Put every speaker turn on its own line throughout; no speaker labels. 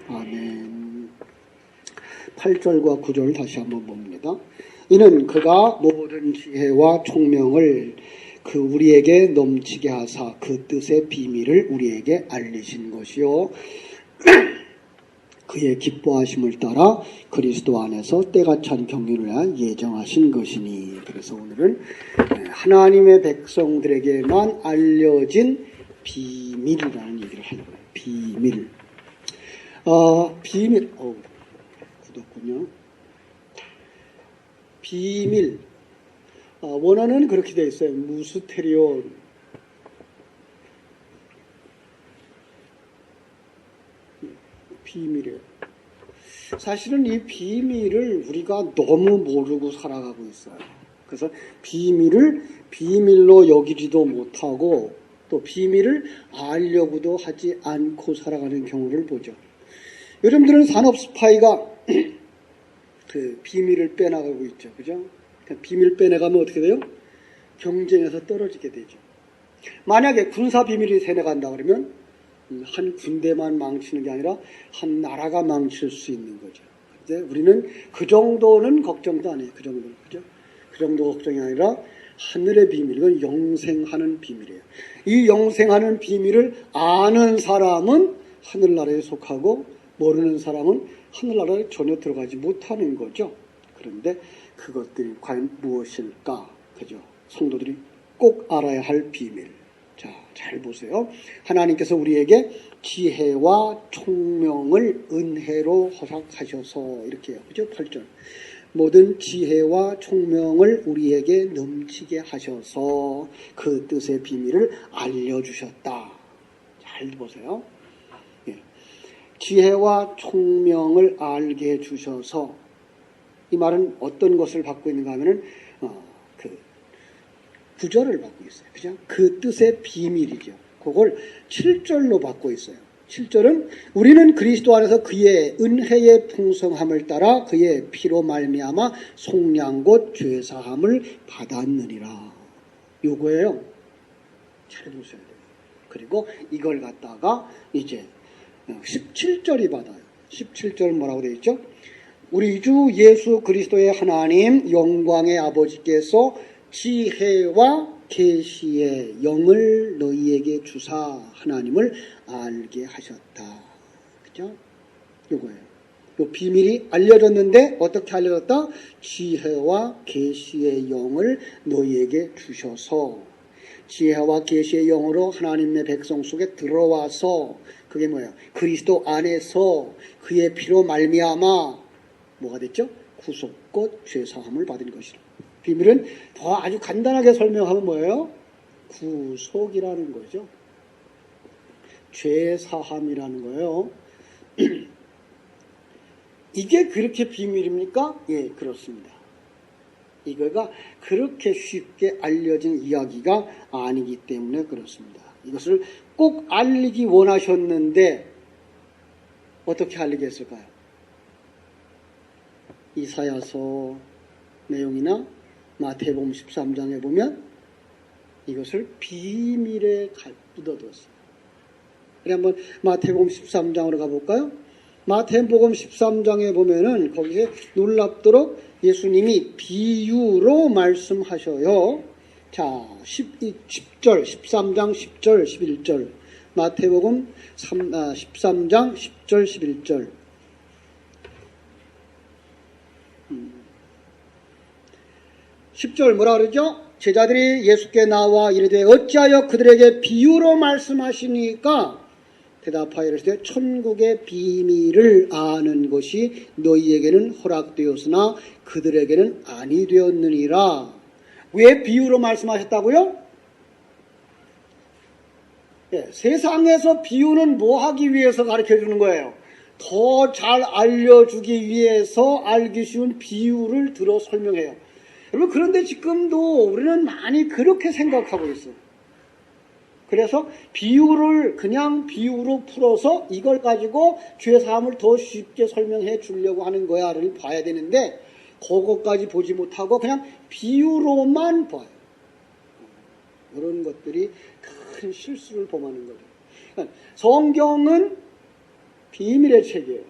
아멘. 8절과 9절 다시 한번 봅니다. 이는 그가 모든 지혜와 총명을 우리에게 넘치게 하사 그 뜻의 비밀을 우리에게 알리신 것이요 그의 기뻐하심을 따라 그리스도 안에서 때가 찬 경륜을 위하여 예정하신 것이니. 그래서 오늘은 하나님의 백성들에게만 알려진 비밀이라는 얘기를 하려고 해요. 비밀. 비밀. 굳었군요. 비밀. 원어는 그렇게 되어 있어요. 무스테리온. 비밀이에요. 사실은 이 비밀을 우리가 너무 모르고 살아가고 있어요. 그래서 비밀을 비밀로 여기지도 못하고 또 비밀을 알려고도 하지 않고 살아가는 경우를 보죠. 여러분들은 산업 스파이가 그 비밀을 빼나가고 있죠. 그죠? 비밀 빼내가면 어떻게 돼요? 경쟁에서 떨어지게 되죠. 만약에 군사 비밀이 새내간다 그러면 한 군대만 망치는 게 아니라 한 나라가 망칠 수 있는 거죠. 근데 우리는 그 정도는 걱정도 안 해요. 그 정도는. 그죠? 그 정도 걱정이 아니라 하늘의 비밀, 이건 영생하는 비밀이에요. 이 영생하는 비밀을 아는 사람은 하늘나라에 속하고 모르는 사람은 하늘나라에 전혀 들어가지 못하는 거죠. 그런데 그것들이 과연 무엇일까? 그죠? 성도들이 꼭 알아야 할 비밀. 자, 잘 보세요. 하나님께서 우리에게 지혜와 총명을 은혜로 허락하셔서 이렇게 해요. 그죠? 8절. 모든 지혜와 총명을 우리에게 넘치게 하셔서 그 뜻의 비밀을 알려주셨다. 잘 보세요. 예. 지혜와 총명을 알게 해주셔서, 이 말은 어떤 것을 받고 있는가 하면은 구절을 받고 있어요. 그죠? 그 뜻의 비밀이죠. 그걸 7절로 받고 있어요. 7절은 우리는 그리스도 안에서 그의 은혜의 풍성함을 따라 그의 피로 말미암아 속량 곧 죄사함을 받았느니라. 요거예요. 잘 보셔야 돼요. 그리고 이걸 갖다가 이제 17절이 받아요. 17절 뭐라고 되어 있죠? 우리 주 예수 그리스도의 하나님 영광의 아버지께서 지혜와 계시의 영을 너희에게 주사 하나님을 알게 하셨다. 그죠? 요거예요. 요 비밀이 알려졌는데 어떻게 알려졌다? 지혜와 계시의 영을 너희에게 주셔서, 지혜와 계시의 영으로 하나님의 백성 속에 들어와서, 그게 뭐예요? 그리스도 안에서 그의 피로 말미암아 뭐가 됐죠? 구속 곧 죄사함을 받은 것이라. 비밀은 더 아주 간단하게 설명하면 뭐예요? 구속이라는 거죠. 죄사함이라는 거예요. 이게 그렇게 비밀입니까? 예, 그렇습니다. 이거가 그렇게 쉽게 알려진 이야기가 아니기 때문에 그렇습니다. 이것을 꼭 알리기 원하셨는데 어떻게 알리게 했을까요? 이사야서 내용이나 마태복음 13장에 보면 이것을 비밀에 묻어두었어요. 우리 한번 마태복음 13장으로 가볼까요? 마태복음 13장에 보면은 거기에 놀랍도록 예수님이 비유로 말씀하셔요. 자, 10절, 13장 10절, 11절. 마태복음 13장 10절, 11절. 10절 뭐라 그러죠? 제자들이 예수께 나와 이르되 어찌하여 그들에게 비유로 말씀하시니까 대답하여 이르시되 천국의 비밀을 아는 것이 너희에게는 허락되었으나 그들에게는 아니 되었느니라. 왜 비유로 말씀하셨다고요? 예, 세상에서 비유는 뭐 하기 위해서 가르쳐 주는 거예요? 더 잘 알려주기 위해서 알기 쉬운 비유를 들어 설명해요. 여러분, 그런데 지금도 우리는 많이 그렇게 생각하고 있어요. 그래서 비유를 그냥 비유로 풀어서 이걸 가지고 죄사함을 더 쉽게 설명해 주려고 하는 거야를 봐야 되는데 그것까지 보지 못하고 그냥 비유로만 봐요. 이런 것들이 큰 실수를 범하는 거죠. 성경은 비밀의 책이에요.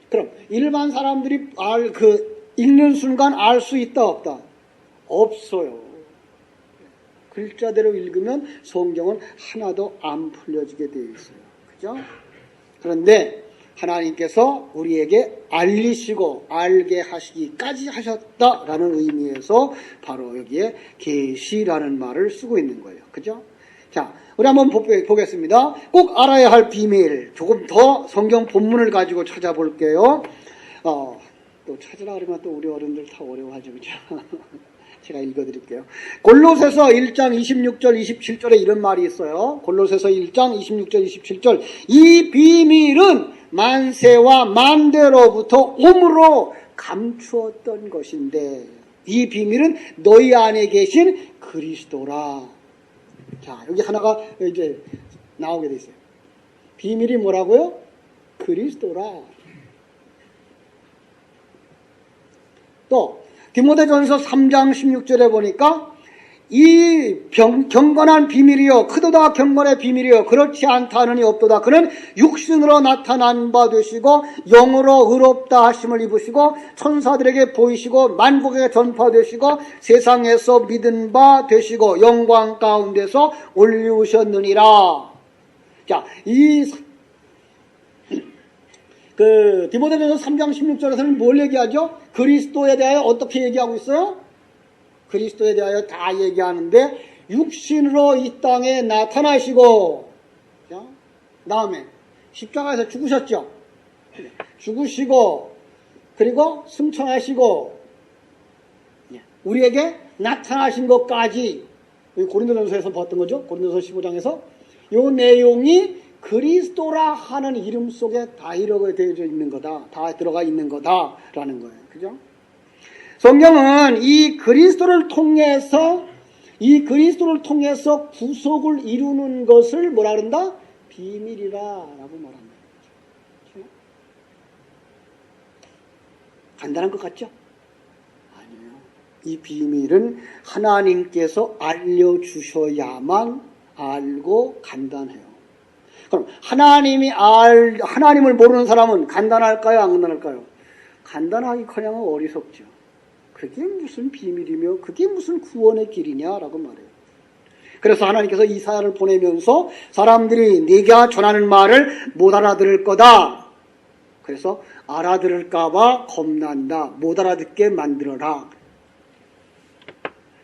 그럼 일반 사람들이 읽는 순간 알 수 있다 없다? 없어요. 글자대로 읽으면 성경은 하나도 안 풀려지게 되어 있어요. 그죠? 그런데 하나님께서 우리에게 알리시고 알게 하시기까지 하셨다라는 의미에서 바로 여기에 계시라는 말을 쓰고 있는 거예요. 그죠? 자, 우리 한번 보겠습니다. 꼭 알아야 할 비밀, 조금 더 성경 본문을 가지고 찾아볼게요. 또 찾으라 그러면 또 우리 어른들 다 어려워하죠. 그죠? 제가 읽어드릴게요. 골로새서 1장 26절 27절에 이런 말이 있어요. 골로새서 1장 26절 27절 이 비밀은 만세와 만대로부터 오므로 감추었던 것인데 이 비밀은 너희 안에 계신 그리스도라. 자, 여기 하나가 이제 나오게 돼 있어요. 비밀이 뭐라고요? 그리스도라. 또 디모데전서 3장 16절에 보니까 이 경건한 비밀이요 크도다 경건의 비밀이요 그렇지 않다 하느니 없도다. 그는 육신으로 나타난 바 되시고 영으로 의롭다 하심을 입으시고 천사들에게 보이시고 만국에 전파되시고 세상에서 믿은 바 되시고 영광 가운데서 올리우셨느니라. 자, 디모데전서 3장 16절에서는 뭘 얘기하죠? 그리스도에 대하여 어떻게 얘기하고 있어요? 그리스도에 대하여 다 얘기하는데 육신으로 이 땅에 나타나시고 다음에 십자가에서 죽으셨죠. 죽으시고 그리고 승천하시고 우리에게 나타나신 것까지 고린도전서에서 봤던 거죠. 고린도전서 15장에서 이 내용이 그리스도라 하는 이름 속에 다 이루어져 있는 거다. 다 들어가 있는 거다라는 거예요. 그죠? 성경은 이 그리스도를 통해서 구속을 이루는 것을 뭐라 그런다? 비밀이라고 말합니다. 간단한 것 같죠? 아니에요. 이 비밀은 하나님께서 알려주셔야만 알고 간단해요. 그럼 하나님을 모르는 사람은 간단할까요? 안 간단할까요? 간단하기커녕 어리석죠. 그게 무슨 비밀이며 그게 무슨 구원의 길이냐라고 말해요. 그래서 하나님께서 이사야를 보내면서 사람들이 네가 전하는 말을 못 알아들을 거다. 그래서 알아들을까 봐 겁난다. 못 알아듣게 만들어라.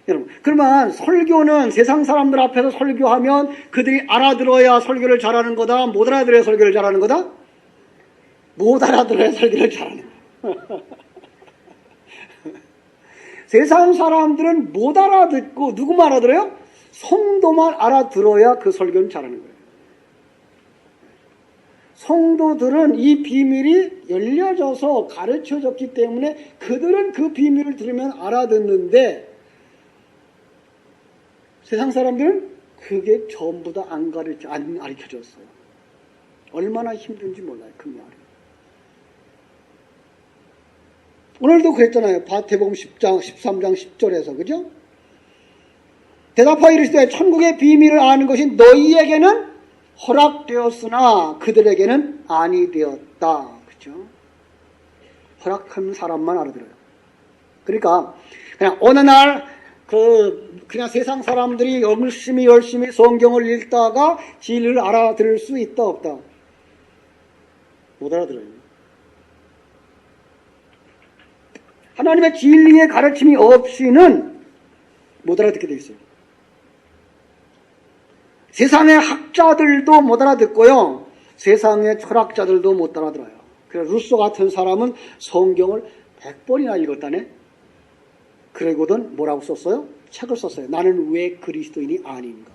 여러분, 그러면 설교는 세상 사람들 앞에서 설교하면 그들이 알아들어야 설교를 잘하는 거다? 못 알아들어야 설교를 잘하는 거다? 못 알아들어야 설교를 잘하는 거다. 세상 사람들은 못 알아듣고 누구만 알아들어요? 성도만 알아들어야 그 설교는 잘하는 거예요. 성도들은 이 비밀이 열려져서 가르쳐졌기 때문에 그들은 그 비밀을 들으면 알아듣는데 세상 사람들은 그게 전부 다 안 가르쳐졌어요. 얼마나 힘든지 몰라요. 그 말이. 오늘도 그랬잖아요. 마태복음 10장 13장 10절에서 그죠? 대답하여 이르시되 천국의 비밀을 아는 것이 너희에게는 허락되었으나 그들에게는 아니 되었다. 그죠? 허락한 사람만 알아들어요. 그러니까 그냥 어느 날 그냥 세상 사람들이 열심히 성경을 읽다가 진리를 알아들을 수 있다 없다? 못 알아들어요. 하나님의 진리의 가르침이 없이는 못 알아듣게 돼 있어요. 세상의 학자들도 못 알아듣고요. 세상의 철학자들도 못 알아들어요. 그래서 루소 같은 사람은 성경을 100번이나 읽었다네. 그러고는 뭐라고 썼어요? 책을 썼어요. 나는 왜 그리스도인이 아닌가.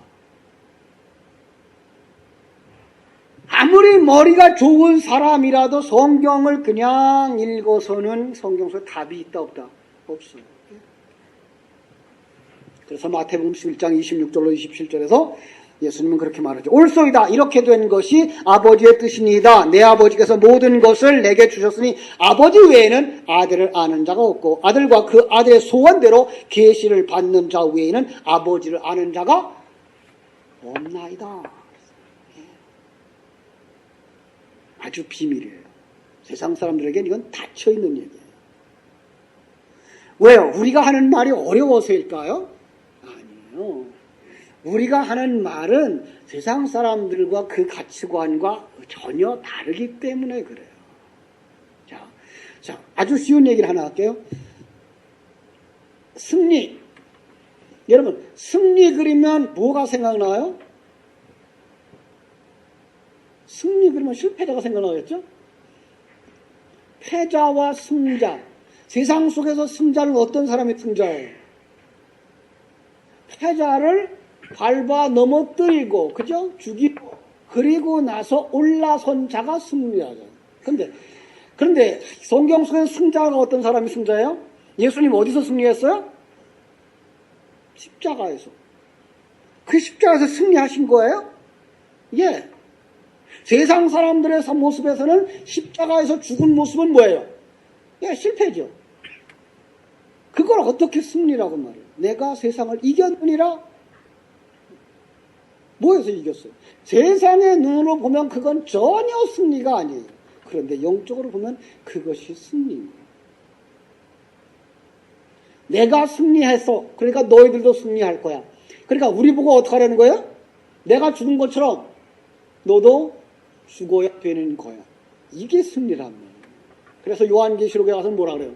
아무리 머리가 좋은 사람이라도 성경을 그냥 읽어서는 성경 속에 답이 있다 없다? 없어요. 그래서 마태복음 11장 26절로 27절에서 예수님은 그렇게 말하죠. 옳소이다. 이렇게 된 것이 아버지의 뜻이니이다. 내 아버지께서 모든 것을 내게 주셨으니 아버지 외에는 아들을 아는 자가 없고 아들과 그 아들의 소원대로 계시를 받는 자 외에는 아버지를 아는 자가 없나이다. 아주 비밀이에요. 세상 사람들에게는 이건 닫혀있는 얘기예요. 왜요? 우리가 하는 말이 어려워서일까요? 아니에요. 우리가 하는 말은 세상 사람들과 그 가치관과 전혀 다르기 때문에 그래요. 자, 아주 쉬운 얘기를 하나 할게요. 승리. 여러분, 승리 그리면 뭐가 생각나요? 승리 그러면 실패자가 생각나겠죠? 패자와 승자. 세상 속에서 승자는 어떤 사람이 승자예요? 패자를 밟아 넘어뜨리고, 그죠? 죽이고, 그리고 나서 올라선 자가 승리하죠. 그런데 성경 속에서 승자가 어떤 사람이 승자예요? 예수님 어디서 승리했어요? 십자가에서. 그 십자가에서 승리하신 거예요? 예. 세상 사람들의 모습에서는 십자가에서 죽은 모습은 뭐예요? 예, 실패죠. 그걸 어떻게 승리라고 말해요? 내가 세상을 이겼느니라? 뭐에서 이겼어요? 세상의 눈으로 보면 그건 전혀 승리가 아니에요. 그런데 영적으로 보면 그것이 승리입니다. 내가 승리했어. 그러니까 너희들도 승리할 거야. 그러니까 우리 보고 어떻게 하라는 거예요? 내가 죽은 것처럼 너도 죽어야 되는 거야. 이게 승리란 말이에요. 그래서 요한계시록에 가서 뭐라 그래요?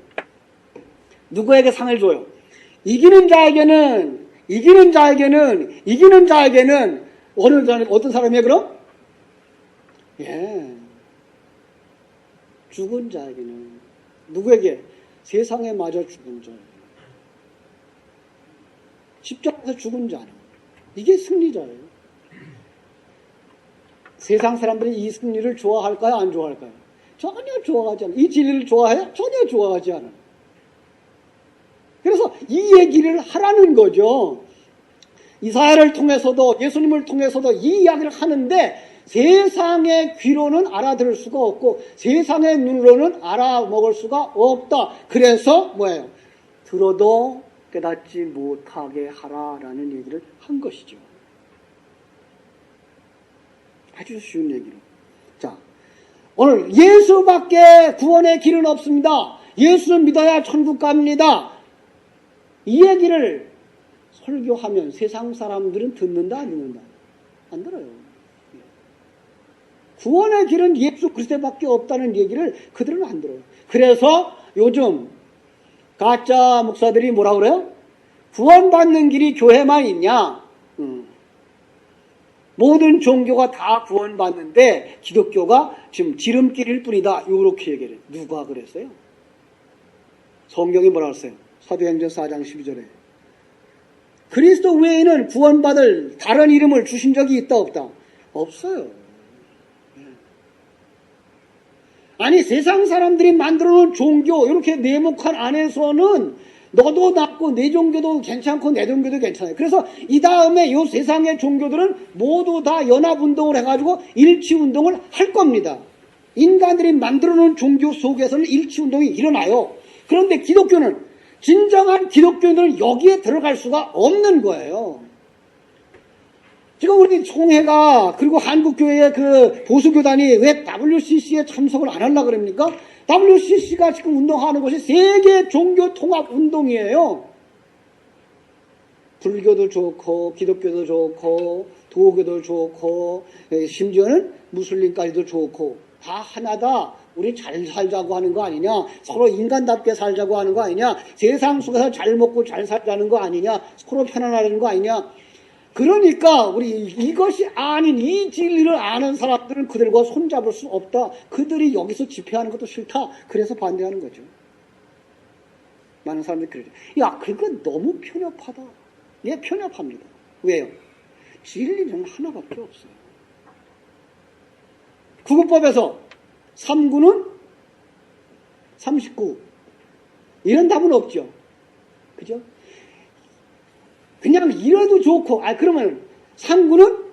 누구에게 상을 줘요? 이기는 자에게는 어떤 사람이에요 그럼? 예. 죽은 자에게는. 누구에게? 세상에 맞아 죽은 자에게. 십자가에서 죽은 자는. 이게 승리자예요. 세상 사람들이 이 승리를 좋아할까요? 안 좋아할까요? 전혀 좋아하지 않아요. 이 진리를 좋아해요? 전혀 좋아하지 않아요. 그래서 이 얘기를 하라는 거죠. 이사야를 통해서도 예수님을 통해서도 이 이야기를 하는데 세상의 귀로는 알아들을 수가 없고 세상의 눈으로는 알아먹을 수가 없다. 그래서 뭐예요? 들어도 깨닫지 못하게 하라라는 얘기를 한 것이죠. 아주 쉬운 얘기로. 자, 오늘 예수밖에 구원의 길은 없습니다. 예수를 믿어야 천국 갑니다. 이 얘기를 설교하면 세상 사람들은 듣는다 안 듣는다? 안 들어요. 구원의 길은 예수 그리스도밖에 없다는 얘기를 그들은 안 들어요. 그래서 요즘 가짜 목사들이 뭐라 그래요? 구원받는 길이 교회만 있냐? 모든 종교가 다 구원받는데 기독교가 지금 지름길일 뿐이다. 이렇게 얘기를 해요. 누가 그랬어요? 성경이 뭐라 그랬어요? 사도행전 4장 12절에 그리스도 외에는 구원받을 다른 이름을 주신 적이 있다 없다? 없어요. 아니 세상 사람들이 만들어놓은 종교 이렇게 네모칸 안에서는 너도 낫고 내 종교도 괜찮고 내 종교도 괜찮아요. 그래서 이 다음에 이 세상의 종교들은 모두 다 연합운동을 해가지고 일치운동을 할 겁니다. 인간들이 만들어놓은 종교 속에서는 일치운동이 일어나요. 그런데 기독교는 진정한 기독교인들은 여기에 들어갈 수가 없는 거예요. 지금 우리 총회가 그리고 한국교회의 그 보수교단이 왜 WCC에 참석을 안 하려고 그럽니까? WCC가 지금 운동하는 것이 세계 종교 통합 운동이에요. 불교도 좋고 기독교도 좋고 도교도 좋고 심지어는 무슬림까지도 좋고 다 하나다. 우리 잘 살자고 하는 거 아니냐? 서로 인간답게 살자고 하는 거 아니냐? 세상 속에서 잘 먹고 잘 살자는 거 아니냐? 서로 편안하는 거 아니냐? 그러니까 우리 이것이 아닌 이 진리를 아는 사람들은 그들과 손잡을 수 없다. 그들이 여기서 집회하는 것도 싫다. 그래서 반대하는 거죠. 많은 사람들이 그러죠. 야, 그건 너무 편협하다. 예, 편협합니다. 왜요? 진리는 하나밖에 없어요. 구구법에서 3구는 39. 이런 답은 없죠. 그죠? 그냥 이래도 좋고, 그러면 3구는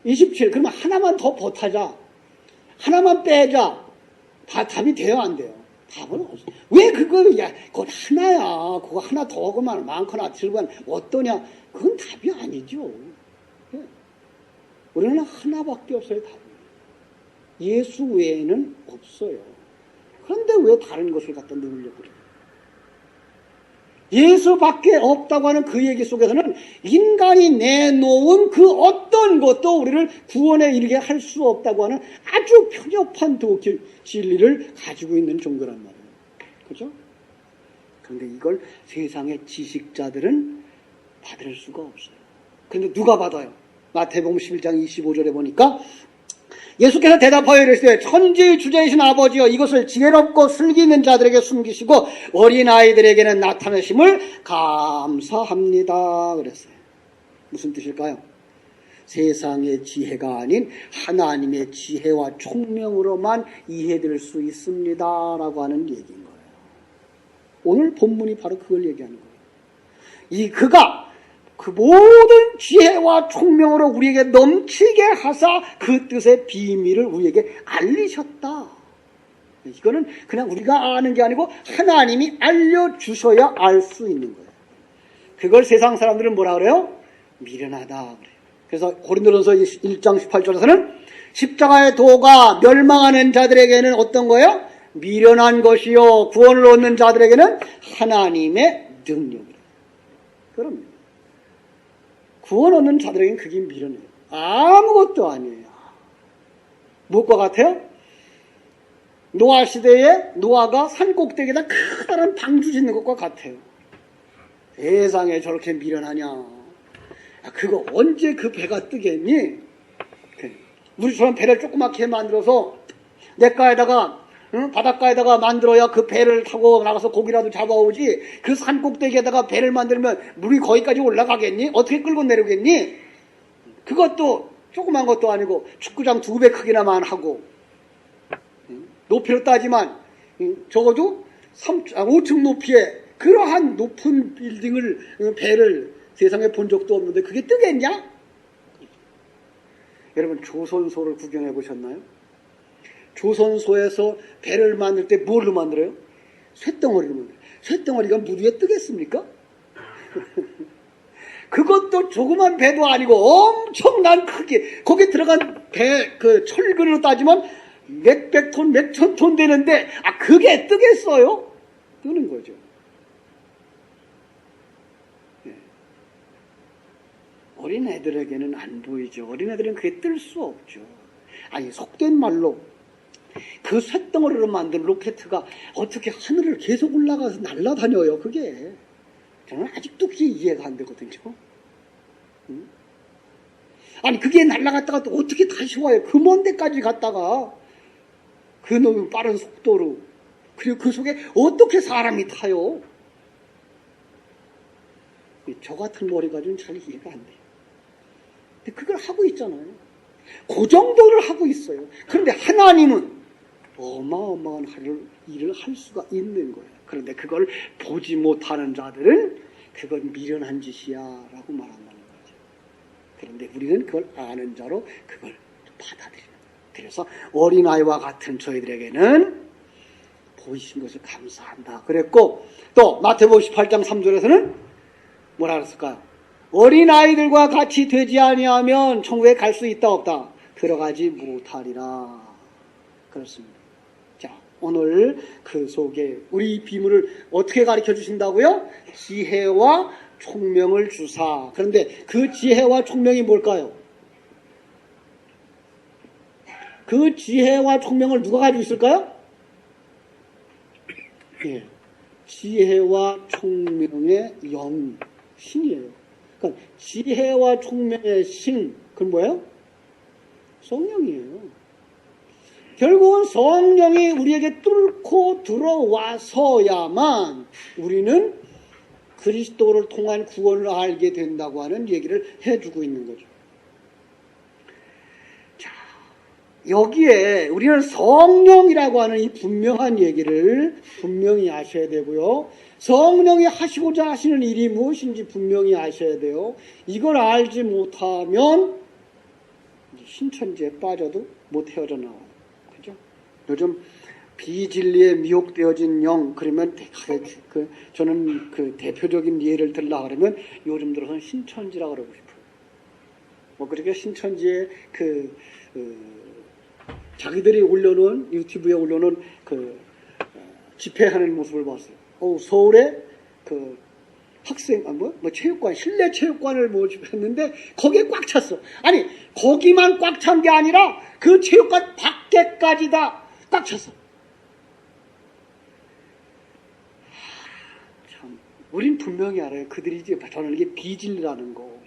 27. 그러면 하나만 더 보타자. 하나만 빼자. 답이 돼요, 안 돼요? 답은 없어요. 왜 그거, 그건 하나야. 그거 하나 더 하거나 많거나 들거나 어떠냐. 그건 답이 아니죠. 우리는 하나밖에 없어요, 답이. 예수 외에는 없어요. 그런데 왜 다른 것을 갖다 넣으려고 그래요? 예수밖에 없다고 하는 그 얘기 속에서는 인간이 내놓은 그 어떤 것도 우리를 구원에 이르게 할 수 없다고 하는 아주 편협한 진리를 가지고 있는 종교란 말이에요. 그죠? 그런데 이걸 세상의 지식자들은 받을 수가 없어요. 그런데 누가 받아요? 마태복음 11장 25절에 보니까 예수께서 대답하여 이르시되 천지의 주제이신 아버지여 이것을 지혜롭고 슬기 있는 자들에게 숨기시고 어린아이들에게는 나타내심을 감사합니다 그랬어요. 무슨 뜻일까요? 세상의 지혜가 아닌 하나님의 지혜와 총명으로만 이해될 수 있습니다 라고 하는 얘기인 거예요. 오늘 본문이 바로 그걸 얘기하는 거예요. 그가 그 모든 지혜와 총명으로 우리에게 넘치게 하사 그 뜻의 비밀을 우리에게 알리셨다. 이거는 그냥 우리가 아는 게 아니고 하나님이 알려주셔야 알 수 있는 거예요. 그걸 세상 사람들은 뭐라 그래요? 미련하다 그래요. 그래서 고린도전서 1장 18절에서는 십자가의 도가 멸망하는 자들에게는 어떤 거예요? 미련한 것이요 구원을 얻는 자들에게는 하나님의 능력이에요. 그럼요. 구원 얻는 자들에게는 그게 미련해요. 아무것도 아니에요. 무엇과 같아요? 노아 시대에 노아가 산꼭대기에다 커다란 방주 짓는 것과 같아요. 세상에 저렇게 미련하냐. 그거 언제 그 배가 뜨겠니? 우리처럼 배를 조그맣게 만들어서 냇가에다가 바닷가에다가 만들어야 그 배를 타고 나가서 고기라도 잡아오지. 그 산꼭대기에다가 배를 만들면 물이 거기까지 올라가겠니? 어떻게 끌고 내려오겠니? 그것도 조그만 것도 아니고 축구장 2배 크기나만 하고 높이로 따지만 적어도 5층 높이에 그러한 높은 빌딩을 배를 세상에 본 적도 없는데 그게 뜨겠냐? 여러분 조선소를 구경해 보셨나요? 조선소에서 배를 만들 때 뭘로 만들어요? 쇳덩어리로 만들어요. 쇳덩어리가 물 위에 뜨겠습니까? 그것도 조그만 배도 아니고 엄청난 크기. 거기 들어간 배, 그 철근으로 따지면 몇백 톤, 몇천 톤 되는데, 그게 뜨겠어요? 뜨는 거죠. 네. 어린애들에게는 안 보이죠. 어린애들은 그게 뜰 수 없죠. 아니, 속된 말로 그 쇳덩어리로 만든 로켓가 어떻게 하늘을 계속 올라가서 날아다녀요, 그게. 저는 아직도 그게 이해가 안 되거든요. 아니, 그게 날아갔다가 또 어떻게 다시 와요? 그 먼 데까지 갔다가, 그 너무 빠른 속도로. 그리고 그 속에 어떻게 사람이 타요? 저 같은 머리 가지고는 잘 이해가 안 돼요. 근데 그걸 하고 있잖아요. 그 정도를 하고 있어요. 그런데 하나님은 어마어마한 일을 할 수가 있는 거예요. 그런데 그걸 보지 못하는 자들은 그건 미련한 짓이야 라고 말한다는 거죠. 그런데 우리는 그걸 아는 자로 그걸 받아들이는 거예요. 그래서 어린아이와 같은 저희들에게는 보이신 것을 감사한다 그랬고, 또 마태복음 18장 3절에서는 뭐라 그랬을까요? 어린아이들과 같이 되지 아니하면 천국에 갈 수 있다 없다? 들어가지 못하리라. 그렇습니다. 자, 오늘 그 속에 우리 비밀을 어떻게 가르쳐 주신다고요? 지혜와 총명을 주사. 그런데 그 지혜와 총명이 뭘까요? 그 지혜와 총명을 누가 가지고 있을까요? 예, 지혜와 총명의 영, 신이에요. 그러니까 지혜와 총명의 신, 그건 뭐예요? 성령이에요. 결국은 성령이 우리에게 뚫고 들어와서야만 우리는 그리스도를 통한 구원을 알게 된다고 하는 얘기를 해주고 있는 거죠. 자, 여기에 우리는 성령이라고 하는 이 분명한 얘기를 분명히 아셔야 되고요. 성령이 하시고자 하시는 일이 무엇인지 분명히 아셔야 돼요. 이걸 알지 못하면 신천지에 빠져도 못 헤어져나와요. 그죠? 요즘 비진리에 미혹되어진 영, 그러면 저는 그 대표적인 예를 들라 그러면 요즘 들어서는 신천지라 그러고 싶어요. 그렇게 신천지의 자기들이 올려놓은 유튜브에 올려놓은 그 집회하는 모습을 봤어요. 서울에 그 학생 체육관 실내 체육관을 모집했는데 거기에 꽉 찼어. 아니 거기만 꽉 찬 게 아니라 그 체육관 밖에까지 다 꽉 찼어. 참 우린 분명히 알아요. 그들이 이제 저는 이게 비질이라는 거.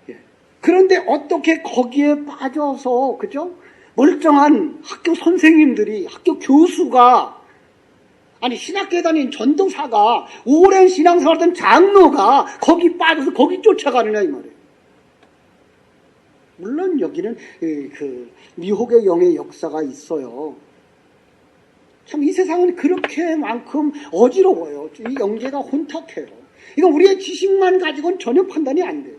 예. 그런데 어떻게 거기에 빠져서 그죠? 멀쩡한 학교 선생님들이 학교 교수가 아니 신학교에 다닌 전도사가 오랜 신앙생활하던 장로가 거기 빠져서 거기 쫓아가느냐 이 말이에요. 물론 여기는 그 미혹의 영의 역사가 있어요. 참 이 세상은 그렇게만큼 어지러워요. 이 영계가 혼탁해요. 이건 우리의 지식만 가지고는 전혀 판단이 안 돼요.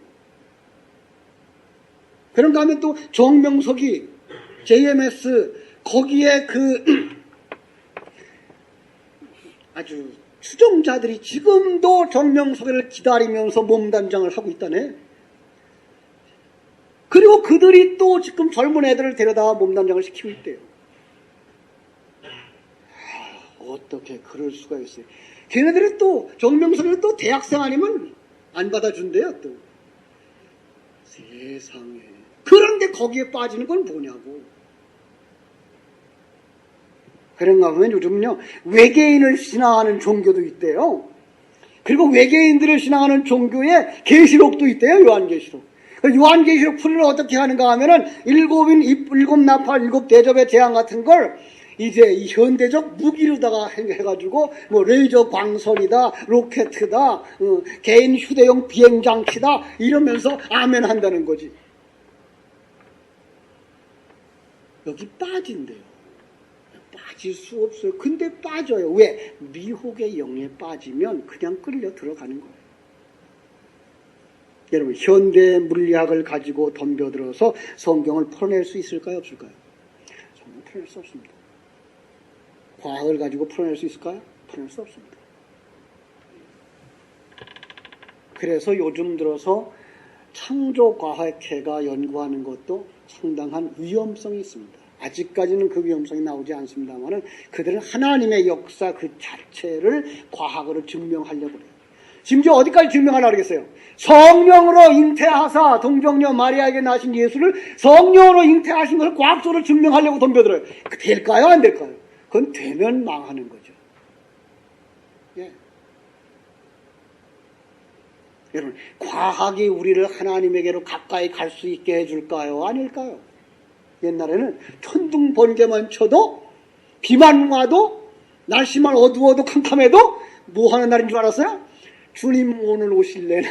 그런가 하면 또 정명석이 JMS 거기에 아주 추종자들이 지금도 정명석을 기다리면서 몸단장을 하고 있다네. 그리고 그들이 또 지금 젊은 애들을 데려다 몸단장을 시키고 있대요. 어떻게 그럴 수가 있어요. 걔네들은 또 정명석을 또 대학생 아니면 안 받아준대요. 또 세상에. 그런데 거기에 빠지는 건 뭐냐고. 그런가 하면 요즘은요 외계인을 신앙하는 종교도 있대요. 그리고 외계인들을 신앙하는 종교에 계시록도 있대요. 요한계시록. 요한계시록 풀이를 어떻게 하는가 하면은 일곱 나팔 일곱 대접의 재앙 같은 걸 이제 이 현대적 무기로다가 해가지고 뭐 레이저 광선이다, 로켓이다, 개인 휴대용 비행 장치다 이러면서 아멘 한다는 거지. 여기 빠진대요. 빠질 수 없어요. 근데 빠져요. 왜? 미혹의 영에 빠지면 그냥 끌려 들어가는 거예요. 여러분 현대 물리학을 가지고 덤벼들어서 성경을 풀어낼 수 있을까요? 없을까요? 성경을 풀어낼 수 없습니다. 과학을 가지고 풀어낼 수 있을까요? 풀어낼 수 없습니다. 그래서 요즘 들어서 창조과학회가 연구하는 것도 상당한 위험성이 있습니다. 아직까지는 그 위험성이 나오지 않습니다만 그들은 하나님의 역사 그 자체를 과학으로 증명하려고 그래요. 심지어 어디까지 증명하려고 그러겠어요? 성령으로 잉태하사 동정녀 마리아에게 나신 예수를 성령으로 잉태하신 것을 과학적으로 증명하려고 덤벼들어요. 될까요? 안 될까요? 그건 되면 망하는 거죠. 예. 여러분, 과학이 우리를 하나님에게로 가까이 갈 수 있게 해줄까요? 아닐까요? 옛날에는 천둥 번개만 쳐도 비만 와도 날씨만 어두워도 캄캄해도 뭐 하는 날인 줄 알았어요? 주님 오늘 오실래나?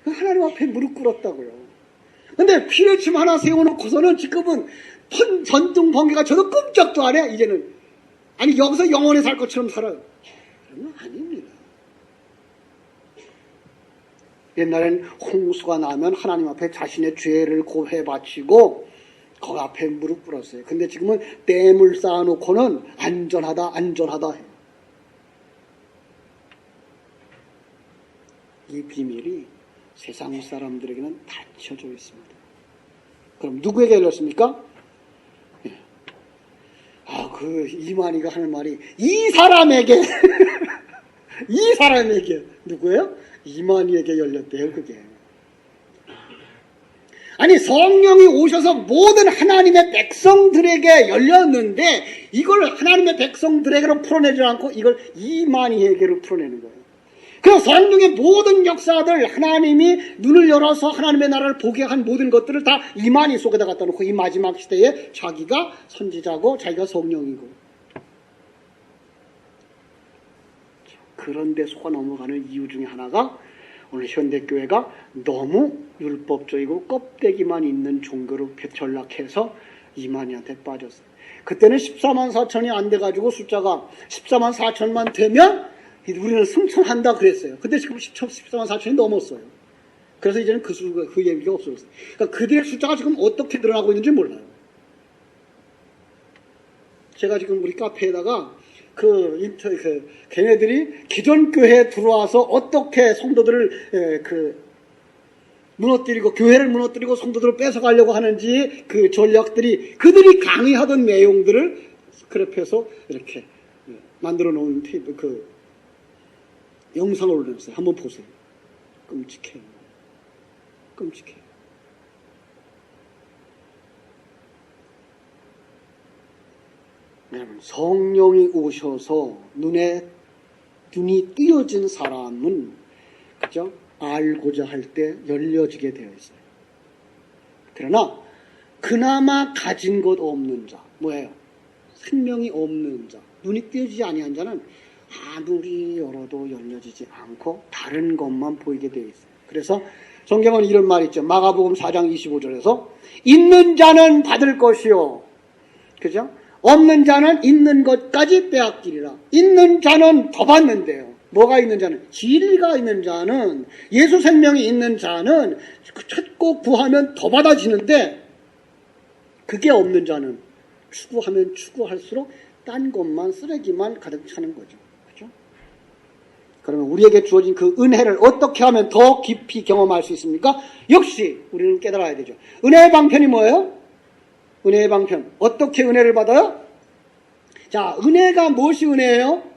하나님 앞에 무릎 꿇었다고요. 근데 피레침 하나 세워놓고서는 지금은 전등 번개가 쳐도 끔찍도 안 해. 이제는 아니 여기서 영원히 살 것처럼 살아요. 그런 건 아닙니다. 옛날엔 홍수가 나면 하나님 앞에 자신의 죄를 고해 바치고 거기 앞에 무릎 꿇었어요. 근데 지금은 댐을 쌓아놓고는 안전하다 해요. 이 비밀이 세상 사람들에게는 닫혀져 있습니다. 그럼 누구에게 열렸습니까? 그 이만희가 하는 말이 이 사람에게 이 사람에게 누구예요? 이만희에게 열렸대요. 그게 아니 성령이 오셔서 모든 하나님의 백성들에게 열렸는데 이걸 하나님의 백성들에게로 풀어내지 않고 이걸 이만희에게로 풀어내는 거예요. 그래서 성령의 모든 역사들 하나님이 눈을 열어서 하나님의 나라를 보게 한 모든 것들을 다 이만희 속에다 갖다 놓고 이 마지막 시대에 자기가 선지자고 자기가 성령이고 그런데 속아 넘어가는 이유 중에 하나가 오늘 현대교회가 너무 율법적이고 껍데기만 있는 종교로 전락해서 이만희한테 빠졌어요. 그때는 14만 4천이 안 돼가지고 숫자가 14만 4천만 되면 우리는 승천한다 그랬어요. 근데 지금 14만 4천이 넘었어요. 그래서 이제는 그 얘기가 없어졌어요. 그러니까 그들의 숫자가 지금 어떻게 늘어나고 있는지 몰라요. 제가 지금 우리 카페에다가 걔네들이 기존 교회에 들어와서 어떻게 성도들을 무너뜨리고 교회를 무너뜨리고 성도들을 뺏어가려고 하는지 그 전략들이 그들이 강의하던 내용들을 스크랩해서 이렇게 만들어 놓은 그 영상을 올렸어요. 한번 보세요. 끔찍해요. 끔찍해요. 여러분, 성령이 오셔서 눈이 띄어진 사람은 그죠? 알고자 할 때 열려지게 되어 있어요. 그러나 그나마 가진 것 없는 자, 뭐예요? 생명이 없는 자, 눈이 띄어지지 아니한 자는 아무리 열어도 열려지지 않고 다른 것만 보이게 되어 있어요. 그래서 성경은 이런 말이 있죠. 마가복음 4장 25절에서 있는 자는 받을 것이요, 그죠? 없는 자는 있는 것까지 빼앗기리라. 있는 자는 더 받는데요. 뭐가 있는 자는? 진리가 있는 자는, 예수 생명이 있는 자는 찾고 구하면 더 받아지는데, 그게 없는 자는 추구하면 추구할수록 딴 것만, 쓰레기만 가득 차는 거죠. 그죠? 그러면 우리에게 주어진 그 은혜를 어떻게 하면 더 깊이 경험할 수 있습니까? 역시 우리는 깨달아야 되죠. 은혜의 방편이 뭐예요? 은혜의 방편. 어떻게 은혜를 받아요? 자, 은혜가 무엇이 은혜예요?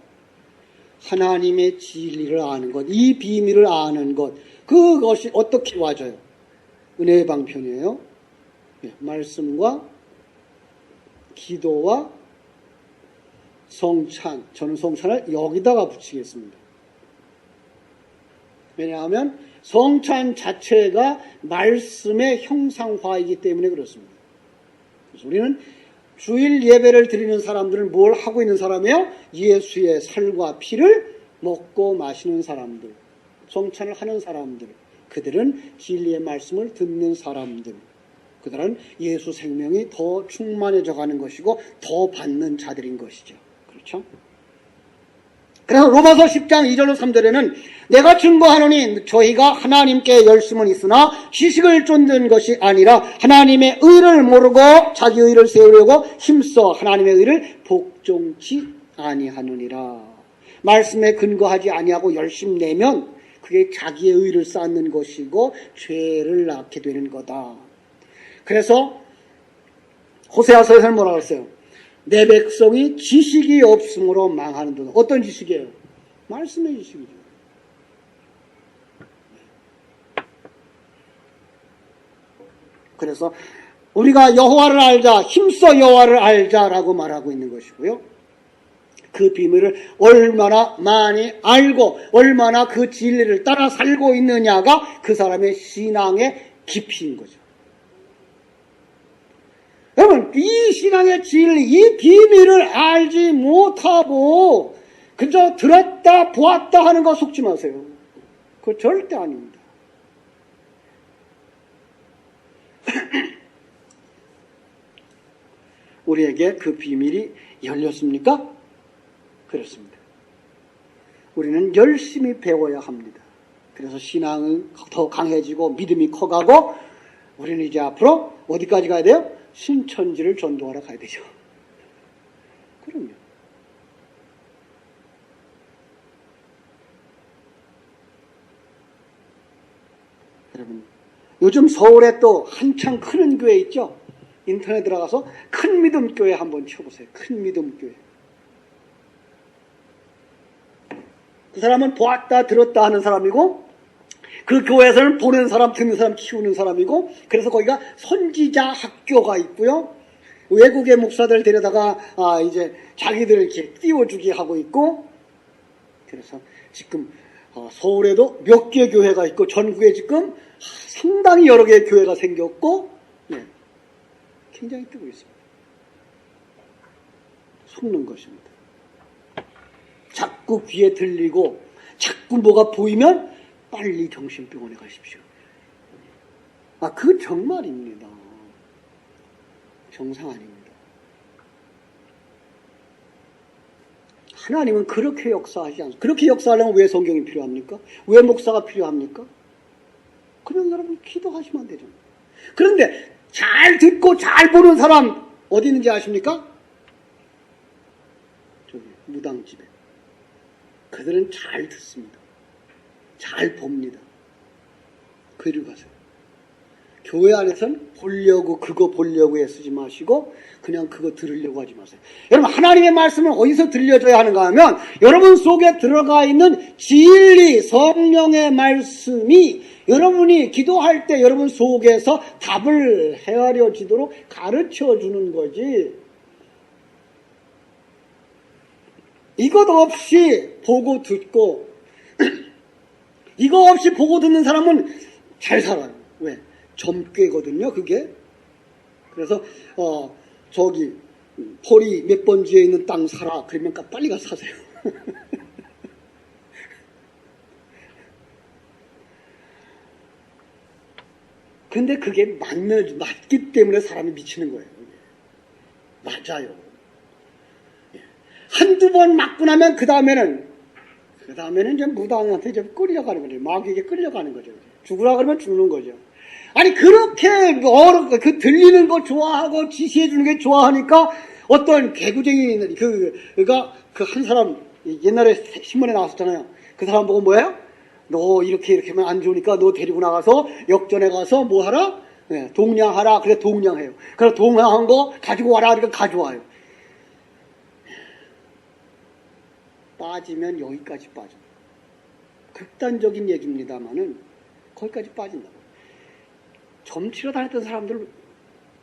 하나님의 진리를 아는 것, 이 비밀을 아는 것, 그것이 어떻게 와져요? 은혜의 방편이에요. 말씀과 기도와 성찬, 저는 성찬을 여기다가 붙이겠습니다. 왜냐하면 성찬 자체가 말씀의 형상화이기 때문에 그렇습니다. 그래서 우리는 주일 예배를 드리는 사람들은 뭘 하고 있는 사람이에요? 예수의 살과 피를 먹고 마시는 사람들, 성찬을 하는 사람들, 그들은 진리의 말씀을 듣는 사람들, 그들은 예수 생명이 더 충만해져 가는 것이고 더 받는 자들인 것이죠. 그렇죠? 그래서 로마서 10장 2절로 3절에는 내가 증거하노니 저희가 하나님께 열심은 있으나 지식을 쫓는 것이 아니라 하나님의 의를 모르고 자기 의를 세우려고 힘써 하나님의 의를 복종치 아니하느니라. 말씀에 근거하지 아니하고 열심 내면 그게 자기의 의를 쌓는 것이고 죄를 낳게 되는 거다. 그래서 호세아서에서는 뭐라고 했어요? 내 백성이 지식이 없으므로 망하는도다. 어떤 지식이에요? 말씀의 지식이죠. 그래서 우리가 여호와를 알자, 힘써 여호와를 알자라고 말하고 있는 것이고요. 그 비밀을 얼마나 많이 알고 얼마나 그 진리를 따라 살고 있느냐가 그 사람의 신앙의 깊이인 거죠. 여러분, 이 신앙의 진리, 이 비밀을 알지 못하고 그저 들었다 보았다 하는 거 속지 마세요. 그거 절대 아닙니다. 우리에게 그 비밀이 열렸습니까? 그렇습니다. 우리는 열심히 배워야 합니다. 그래서 신앙은 더 강해지고 믿음이 커가고 우리는 이제 앞으로 어디까지 가야 돼요? 신천지를 전도하러 가야 되죠. 그럼요. 여러분, 요즘 서울에 또 한창 크는 교회 있죠? 인터넷 들어가서 큰 믿음 교회 한번 쳐보세요. 큰 믿음 교회. 그 사람은 보았다 들었다 하는 사람이고 그 교회에서는 보는 사람, 듣는 사람, 키우는 사람이고, 그래서 거기가 선지자 학교가 있고요. 외국의 목사들 데려다가 이제 자기들 이렇게 띄워주게 하고 있고, 그래서 지금 서울에도 몇 개 교회가 있고 전국에 지금 상당히 여러 개의 교회가 생겼고, 네, 굉장히 뜨고 있습니다. 속는 것입니다. 자꾸 귀에 들리고 자꾸 뭐가 보이면 빨리 정신병원에 가십시오. 그 정말입니다. 정상 아닙니다. 하나님은 그렇게 역사하지 않습니다. 그렇게 역사하려면 왜 성경이 필요합니까? 왜 목사가 필요합니까? 그냥 여러분 기도하시면 되죠. 그런데 잘 듣고 잘 보는 사람 어디 있는지 아십니까? 저기 무당집에. 그들은 잘 듣습니다. 잘 봅니다. 그리로 가세요. 교회 안에서는 그거 보려고 애쓰지 마시고 그냥 그거 들으려고 하지 마세요. 여러분, 하나님의 말씀은 어디서 들려줘야 하는가 하면 여러분 속에 들어가 있는 진리, 성령의 말씀이 여러분이 기도할 때 여러분 속에서 답을 헤아려지도록 가르쳐 주는 거지. 이것 없이 보고 듣고 이거 없이 보고 듣는 사람은 잘 살아요. 왜? 점괘거든요, 그게. 그래서 저기 폴이 몇 번지에 있는 땅 사라 그러면 빨리 가서 사세요. 근데 그게 맞기 때문에 사람이 미치는 거예요. 맞아요. 한두 번 맞고 나면 그 다음에는 이제 무당한테 이제 끌려가는 거죠. 마귀에게 끌려가는 거죠. 죽으라 그러면 죽는 거죠. 아니, 그렇게 그 들리는 거 좋아하고 지시해 주는 게 좋아하니까 어떤 개구쟁이, 그가 한 사람, 옛날에 신문에 나왔었잖아요. 그 사람 보고 뭐예요? 너 이렇게 하면 안 좋으니까 너 데리고 나가서 역전에 가서 뭐 하라? 네, 동냥하라. 그래, 동냥해요. 그래서 동냥한 거 가지고 와라. 그러니까 가져와요. 빠지면 여기까지 빠져. 극단적인 얘기입니다만은 거기까지 빠진다고. 점치러 다녔던 사람들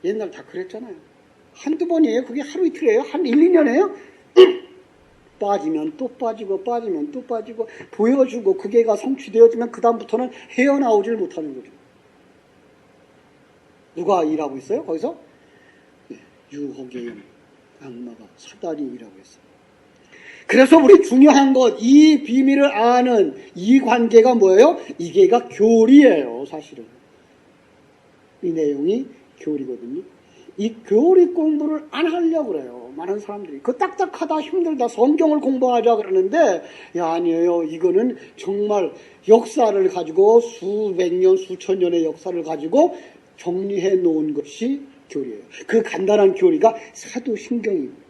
옛날 다 그랬잖아요. 한두 번이에요. 그게 하루 이틀이에요. 한 1, 2년이에요. 빠지면 또 빠지고 빠지면 또 빠지고 보여주고 그게가 성취되어지면 그 다음부터는 헤어나오질 못하는 거죠. 누가 일하고 있어요? 거기서? 네, 유혹의 악마가 사단이 일하고 있어요. 그래서 우리 중요한 것, 이 비밀을 아는 이 관계가 뭐예요? 이게가 교리예요, 사실은. 이 내용이 교리거든요. 이 교리 공부를 안 하려고 그래요, 많은 사람들이. 그 딱딱하다, 힘들다, 성경을 공부하자 그러는데, 아니에요. 이거는 정말 역사를 가지고 수백 년, 수천 년의 역사를 가지고 정리해 놓은 것이 교리예요. 그 간단한 교리가 사도신경입니다.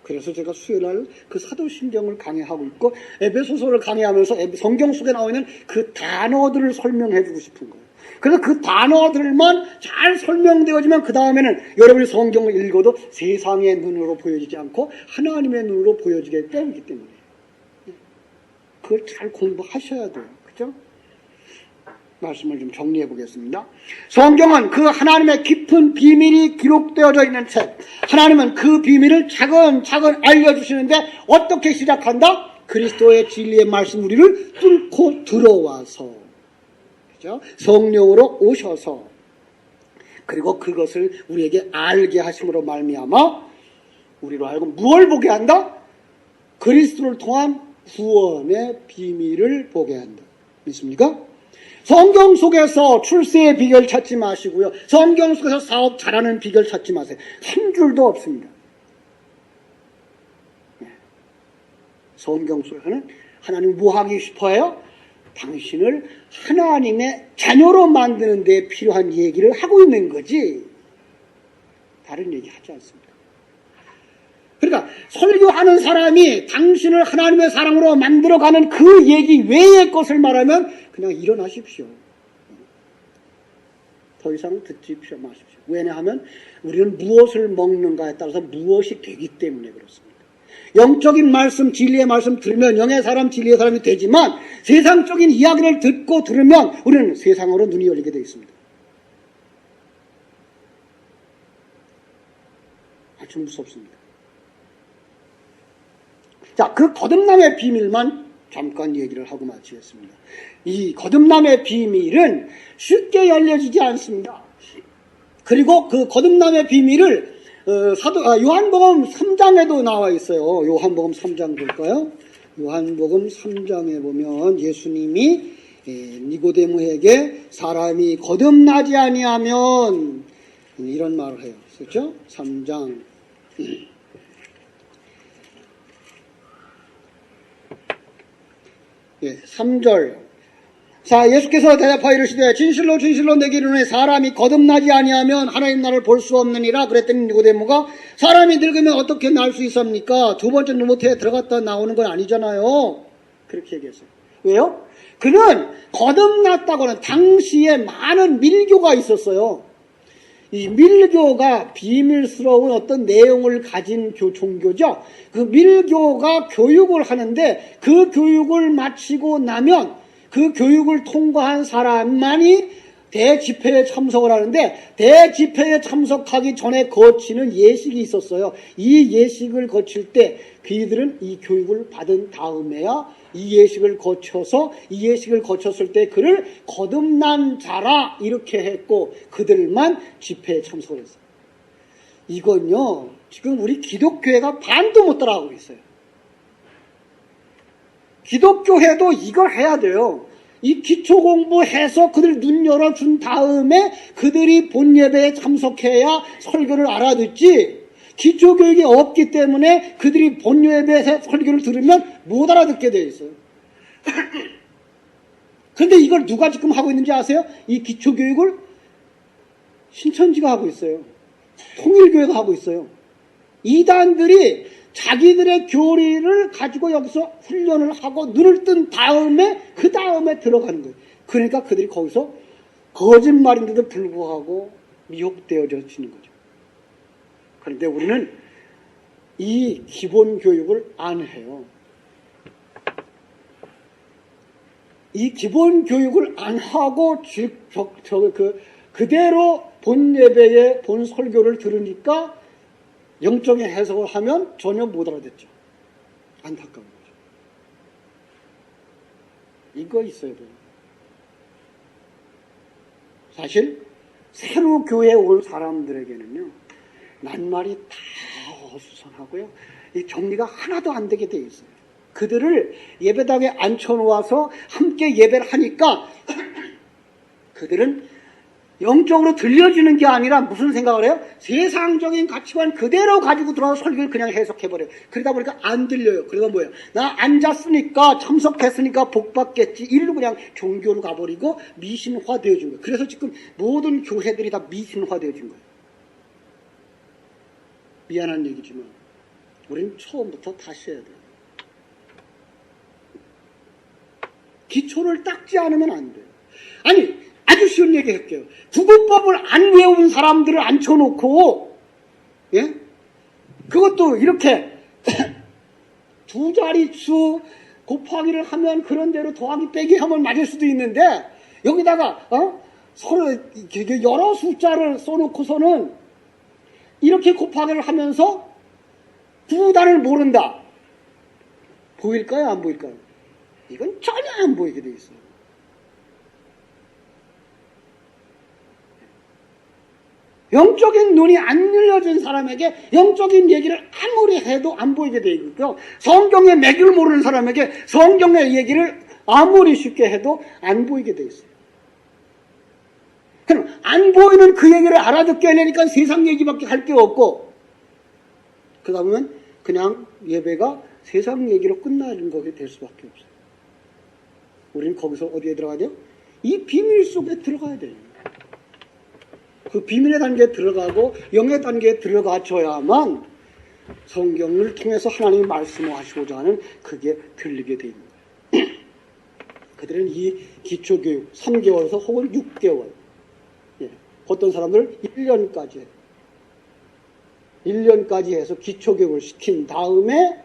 그래서 제가 수요일날 그 사도신경을 강의하고 있고 에베소서를 강의하면서 성경 속에 나와 있는 그 단어들을 설명해 주고 싶은 거예요. 그래서 그 단어들만 잘 설명되어지면 그 다음에는 여러분이 성경을 읽어도 세상의 눈으로 보여지지 않고 하나님의 눈으로 보여지게 되기 때문에 그걸 잘 공부하셔야 돼요. 그죠? 말씀을 좀 정리해 보겠습니다. 성경은 그 하나님의 깊은 비밀이 기록되어져 있는 책. 하나님은 그 비밀을 차근차근 알려주시는데 어떻게 시작한다? 그리스도의 진리의 말씀 우리를 뚫고 들어와서, 그죠? 성령으로 오셔서, 그리고 그것을 우리에게 알게 하심으로 말미암아 우리로 하여금 무엇을 보게 한다? 그리스도를 통한 구원의 비밀을 보게 한다. 믿습니까? 성경 속에서 출세의 비결 찾지 마시고요. 성경 속에서 사업 잘하는 비결 찾지 마세요. 한 줄도 없습니다. 성경 속에서는 하나님 뭐 하기 싶어요? 당신을 하나님의 자녀로 만드는 데 필요한 얘기를 하고 있는 거지 다른 얘기 하지 않습니다. 그러니까 설교하는 사람이 당신을 하나님의 사랑으로 만들어가는 그 얘기 외의 것을 말하면 그냥 일어나십시오. 더 이상 듣지 마십시오. 왜냐하면 우리는 무엇을 먹는가에 따라서 무엇이 되기 때문에 그렇습니다. 영적인 말씀, 진리의 말씀 들으면 영의 사람, 진리의 사람이 되지만 세상적인 이야기를 듣고 들으면 우리는 세상으로 눈이 열리게 되어 있습니다. 아주 무섭습니다. 자, 그 거듭남의 비밀만 잠깐 얘기를 하고 마치겠습니다. 이 거듭남의 비밀은 쉽게 열려지지 않습니다. 그리고 그 거듭남의 비밀을 요한복음 3장에도 나와 있어요. 요한복음 3장 볼까요? 요한복음 3장에 보면 예수님이 니고데모에게 사람이 거듭나지 아니하면 이런 말을 해요. 그렇죠? 3장 3절. 자, 예수께서 대답하여 이르시되 진실로 진실로 내게 이르노니 사람이 거듭나지 아니하면 하나님 나라를 볼 수 없느니라. 그랬더니 니고데모가 사람이 늙으면 어떻게 날 수 있습니까? 두 번째 노모태에 들어갔다 나오는 건 아니잖아요. 그렇게 얘기했어요. 왜요? 그는 거듭났다고는 당시에 많은 밀교가 있었어요. 이 밀교가 비밀스러운 어떤 내용을 가진 종교죠. 그 밀교가 교육을 하는데 그 교육을 마치고 나면 그 교육을 통과한 사람만이 대집회에 참석을 하는데 대집회에 참석하기 전에 거치는 예식이 있었어요. 이 예식을 거칠 때 그들은 이 교육을 받은 다음에야 이 예식을 거쳤을 때 그를 거듭난 자라 이렇게 했고 그들만 집회에 참석을 했어요. 이건요 지금 우리 기독교회가 반도 못 따라가고 있어요. 기독교회도 이걸 해야 돼요. 이 기초 공부해서 그들 눈 열어준 다음에 그들이 본 예배에 참석해야 설교를 알아듣지, 기초 교육이 없기 때문에 그들이 본 예배에서 설교를 들으면 못 알아듣게 되어 있어요. 그런데 이걸 누가 지금 하고 있는지 아세요? 이 기초 교육을 신천지가 하고 있어요. 통일교회가 하고 있어요. 이단들이 자기들의 교리를 가지고 여기서 훈련을 하고 눈을 뜬 다음에 그 다음에 들어가는 거예요. 그러니까 그들이 거기서 거짓말인데도 불구하고 미혹되어지는 거죠. 그런데 우리는 이 기본 교육을 안 해요. 이 기본 교육을 안 하고 그대로 본 예배에 본 설교를 들으니까 영적인 해석을 하면 전혀 못 알아듣죠. 안타까운 거죠. 이거 있어야 돼요. 사실 새로 교회에 온 사람들에게는요 낱말이 다 어수선하고요 이 정리가 하나도 안 되게 돼 있어요. 그들을 예배당에 앉혀놓아서 함께 예배를 하니까 그들은 영적으로 들려지는 게 아니라 무슨 생각을 해요? 세상적인 가치관 그대로 가지고 들어와서 설교를 그냥 해석해버려요. 그러다 보니까 안 들려요. 그러다 뭐예요? 나 앉았으니까 참석했으니까 복 받겠지. 이리로 그냥 종교로 가버리고 미신화되어진 거예요. 그래서 지금 모든 교회들이 다 미신화되어진 거예요. 미안한 얘기지만 우리는 처음부터 다시 해야 돼요. 기초를 닦지 않으면 안 돼요. 아니 아주 쉬운 얘기 할게요. 구구법을 안 외운 사람들을 앉혀놓고, 예? 그것도 이렇게 두 자릿수 곱하기를 하면 그런 대로 더하기 빼기 하면 맞을 수도 있는데, 여기다가, 서로 여러 숫자를 써놓고서는 이렇게 곱하기를 하면서 구단을 모른다. 보일까요? 안 보일까요? 이건 전혀 안 보이게 돼 있어요. 영적인 눈이 안 열려진 사람에게 영적인 얘기를 아무리 해도 안 보이게 돼 있고요. 성경의 맥을 모르는 사람에게 성경의 얘기를 아무리 쉽게 해도 안 보이게 돼 있어요. 그럼 안 보이는 그 얘기를 알아듣게 하려니까 세상 얘기밖에 할 게 없고, 그러다 보면 그냥 예배가 세상 얘기로 끝나는 거게 될 수밖에 없어요. 우리는 거기서 어디에 들어가야 돼요? 이 비밀 속에 들어가야 돼요. 그 비밀의 단계에 들어가고 영의 단계에 들어가줘야만 성경을 통해서 하나님이 말씀하시고자 하는 그게 들리게 되는 거예요. 그들은 이 기초교육 3개월에서 혹은 6개월, 어떤 사람들은 1년까지 해요. 1년까지 해서 기초교육을 시킨 다음에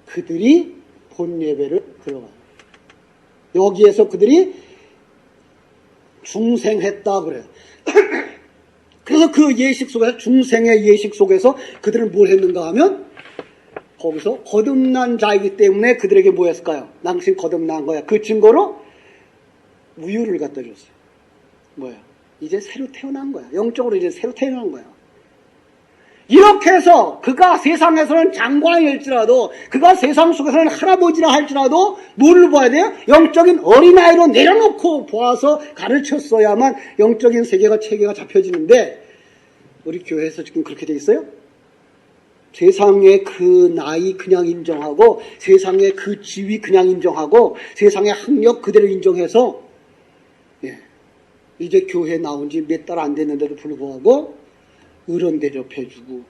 그들이 본 예배를 들어가요. 여기에서 그들이 중생했다 그래요. 그래서 그 예식 속에서, 중생의 예식 속에서 그들은 뭘 했는가 하면 거기서 거듭난 자이기 때문에 그들에게 뭐 했을까요? 당신 거듭난 거야. 그 증거로 우유를 갖다 줬어요. 뭐야? 이제 새로 태어난 거야. 영적으로 이제 새로 태어난 거야. 이렇게 해서 그가 세상에서는 장관일지라도, 그가 세상 속에서는 할아버지라 할지라도 뭘 봐야 돼요? 영적인 어린아이로 내려놓고 보아서 가르쳤어야만 영적인 세계가 체계가 잡혀지는데, 우리 교회에서 지금 그렇게 돼 있어요? 세상의 그 나이 그냥 인정하고, 세상의 그 지위 그냥 인정하고, 세상의 학력 그대로 인정해서, 이제 교회 나온 지 몇 달 안 됐는데도 불구하고 어른 대접해주고,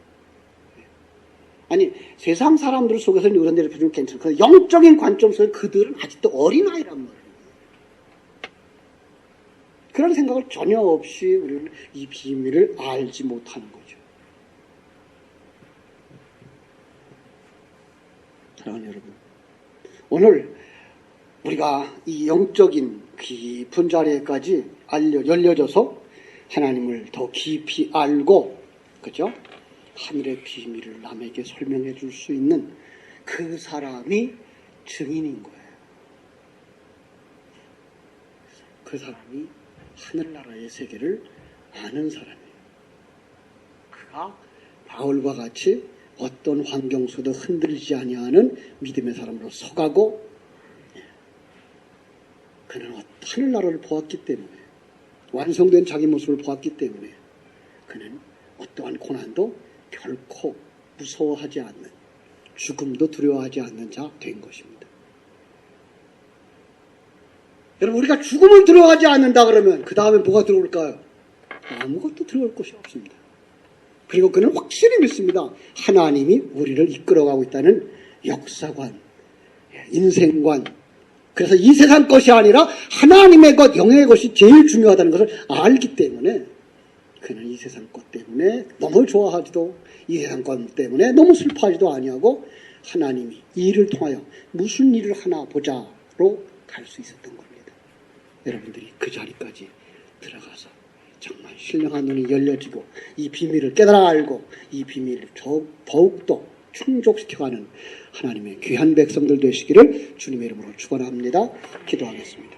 아니 세상 사람들 속에서는 이런 데를 표준 괜찮고 그 영적인 관점 속에 그들은 아직도 어린아이란 말이에요. 그런 생각을 전혀 없이 우리는 이 비밀을 알지 못하는 거죠. 사랑하는 여러분, 오늘 우리가 이 영적인 깊은 자리에까지 열려져서 하나님을 더 깊이 알고, 그죠? 하늘의 비밀을 남에게 설명해 줄 수 있는 그 사람이 증인인 거예요. 그 사람이 하늘나라의 세계를 아는 사람이에요. 그가 바울과 같이 어떤 환경 속에도 흔들리지 아니하는 믿음의 사람으로 서가고, 그는 하늘나라를 보았기 때문에, 완성된 자기 모습을 보았기 때문에 그는 어떠한 고난도 결코 무서워하지 않는, 죽음도 두려워하지 않는 자 된 것입니다. 여러분, 우리가 죽음을 두려워하지 않는다 그러면 그 다음에 뭐가 들어올까요? 아무것도 들어올 것이 없습니다. 그리고 그는 확실히 믿습니다. 하나님이 우리를 이끌어가고 있다는 역사관, 인생관. 그래서 이 세상 것이 아니라 하나님의 것, 영의 것이 제일 중요하다는 것을 알기 때문에 그는 이 세상 것 때문에 너무 좋아하지도, 이 세상 것 때문에 너무 슬퍼하지도 아니하고, 하나님이 이 일을 통하여 무슨 일을 하나 보자로 갈 수 있었던 겁니다. 여러분들이 그 자리까지 들어가서 정말 신령한 눈이 열려지고 이 비밀을 깨달아 알고 이 비밀을 더욱더 충족시켜가는 하나님의 귀한 백성들 되시기를 주님의 이름으로 축원합니다. 기도하겠습니다.